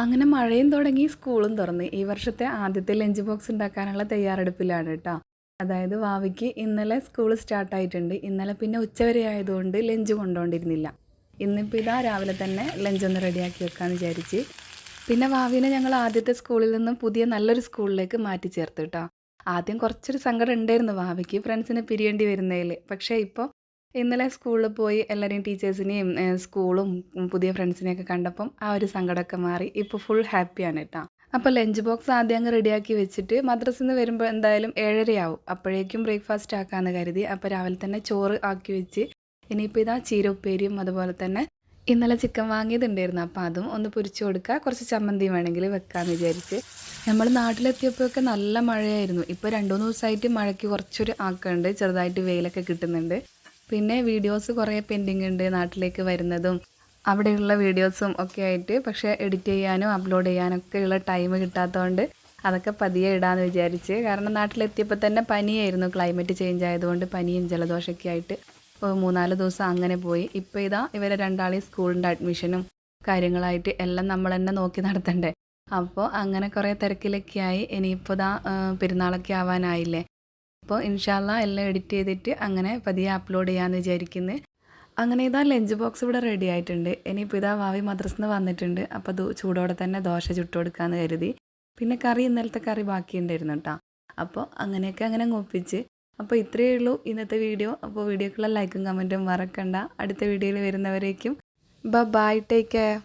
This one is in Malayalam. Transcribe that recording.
അങ്ങനെ മഴയും തുടങ്ങി സ്കൂളും തുറന്നു. ഈ വർഷത്തെ ആദ്യത്തെ ലഞ്ച് ബോക്സ് ഉണ്ടാക്കാനുള്ള തയ്യാറെടുപ്പിലാണ് കേട്ടോ. അതായത് വാവയ്ക്ക് ഇന്നലെ സ്കൂൾ സ്റ്റാർട്ടായിട്ടുണ്ട്. ഇന്നലെ പിന്നെ ഉച്ചവരെ ആയതുകൊണ്ട് ലഞ്ച് കൊണ്ടുകൊണ്ടിരുന്നില്ല. ഇന്നിപ്പോൾ ഇതാ രാവിലെ തന്നെ ലഞ്ചൊന്ന് റെഡിയാക്കി വെക്കാമെന്ന് വിചാരിച്ച്. പിന്നെ വാവിനെ ഞങ്ങൾ ആദ്യത്തെ സ്കൂളിൽ നിന്നും പുതിയ നല്ലൊരു സ്കൂളിലേക്ക് മാറ്റി ചേർത്ത് കേട്ടോ. ആദ്യം കുറച്ചൊരു സങ്കടം ഉണ്ടായിരുന്നു വാവയ്ക്ക് ഫ്രണ്ട്സിനെ പിരിയേണ്ടി വരുന്നതിൽ. പക്ഷേ ഇപ്പോൾ ഇന്നലെ സ്കൂളിൽ പോയി എല്ലാവരെയും ടീച്ചേഴ്സിനെയും സ്കൂളും പുതിയ ഫ്രണ്ട്സിനെയൊക്കെ കണ്ടപ്പം ആ ഒരു സങ്കടമൊക്കെ മാറി. ഇപ്പോൾ ഫുൾ ഹാപ്പിയാണ് കേട്ടോ. അപ്പോൾ ലഞ്ച് ബോക്സ് ആദ്യം അങ്ങ് റെഡിയാക്കി വെച്ചിട്ട് മദ്രസയിൽ നിന്ന് വരുമ്പോൾ എന്തായാലും 7:30 ആവും. അപ്പോഴേക്കും ബ്രേക്ക്ഫാസ്റ്റ് ആക്കാമെന്ന് കരുതി. അപ്പോൾ രാവിലെ തന്നെ ചോറ് ആക്കി വെച്ച് ഇനിയിപ്പോൾ ഇതാ ചീര ഉപ്പേരിയും അതുപോലെ തന്നെ ഇന്നലെ ചിക്കൻ വാങ്ങിയതുണ്ടായിരുന്നു. അപ്പോൾ അതും ഒന്ന് പൊരിച്ചു കൊടുക്കുക, കുറച്ച് ചമ്മന്തിയും വേണമെങ്കിൽ വെക്കാമെന്ന് വിചാരിച്ച്. നമ്മൾ നാട്ടിലെത്തിയപ്പോഴൊക്കെ നല്ല മഴയായിരുന്നു. ഇപ്പോൾ 2-3 ദിവസമായിട്ട് മഴയ്ക്ക് കുറച്ചൊരു ആക്കമുണ്ട്, ചെറുതായിട്ട് വെയിലൊക്കെ കിട്ടുന്നുണ്ട്. പിന്നെ വീഡിയോസ് കുറേ പെൻഡിങ് ഉണ്ട്, നാട്ടിലേക്ക് വരുന്നതും അവിടെയുള്ള വീഡിയോസും ഒക്കെ ആയിട്ട്. പക്ഷേ എഡിറ്റ് ചെയ്യാനും അപ്ലോഡ് ചെയ്യാനൊക്കെ ഉള്ള ടൈം കിട്ടാത്തതുകൊണ്ട് അതൊക്കെ പതിയെ ഇടാമെന്ന് വിചാരിച്ച്. കാരണം നാട്ടിലെത്തിയപ്പോൾ തന്നെ പനിയായിരുന്നു, ക്ലൈമറ്റ് ചേഞ്ച് ആയതുകൊണ്ട് പനിയും ജലദോഷമൊക്കെ ആയിട്ട് 3-4 ദിവസം അങ്ങനെ പോയി. ഇപ്പോൾ ഇതാ ഇവരെ രണ്ടാളെയും സ്കൂളിൻ്റെ അഡ്മിഷനും കാര്യങ്ങളായിട്ട് എല്ലാം നമ്മൾ തന്നെ നോക്കി നടത്തണ്ടേ. അപ്പോൾ അങ്ങനെ കുറേ തിരക്കിലൊക്കെ ആയി. ഇനിയിപ്പോൾ ഇതാ പെരുന്നാളൊക്കെ ആവാനായില്ലേ. അപ്പോൾ ഇൻഷാ അല്ലാ എല്ലാം എഡിറ്റ് ചെയ്തിട്ട് അങ്ങനെ പതിയെ അപ്ലോഡ് ചെയ്യാമെന്ന് വിചാരിക്കുന്നു. അങ്ങനെ ഇതാ ലഞ്ച് ബോക്സ് ഇവിടെ റെഡി ആയിട്ടുണ്ട്. ഇനിയിപ്പോൾ ഇതാ വാവി മദ്രസയിൽ നിന്ന് വന്നിട്ടുണ്ട്. അപ്പോൾ ചൂടോടെ തന്നെ ദോശ ചുട്ട് കൊടുക്കാമെന്ന് കരുതി. പിന്നെ കറി ഇന്നലത്തെ കറി ബാക്കിയുണ്ടായിരുന്നു കേട്ടോ. അപ്പോൾ അങ്ങനെയൊക്കെ അങ്ങനെ ഒപ്പിച്ച്. അപ്പോൾ ഇത്രയേ ഉള്ളൂ ഇന്നത്തെ വീഡിയോ. അപ്പോൾ വീഡിയോക്കുള്ള ലൈക്കും കമൻറ്റും മറക്കണ്ട. അടുത്ത വീഡിയോയിൽ വരുന്നവരേക്കും ബൈ, ടേക്ക് കെയർ.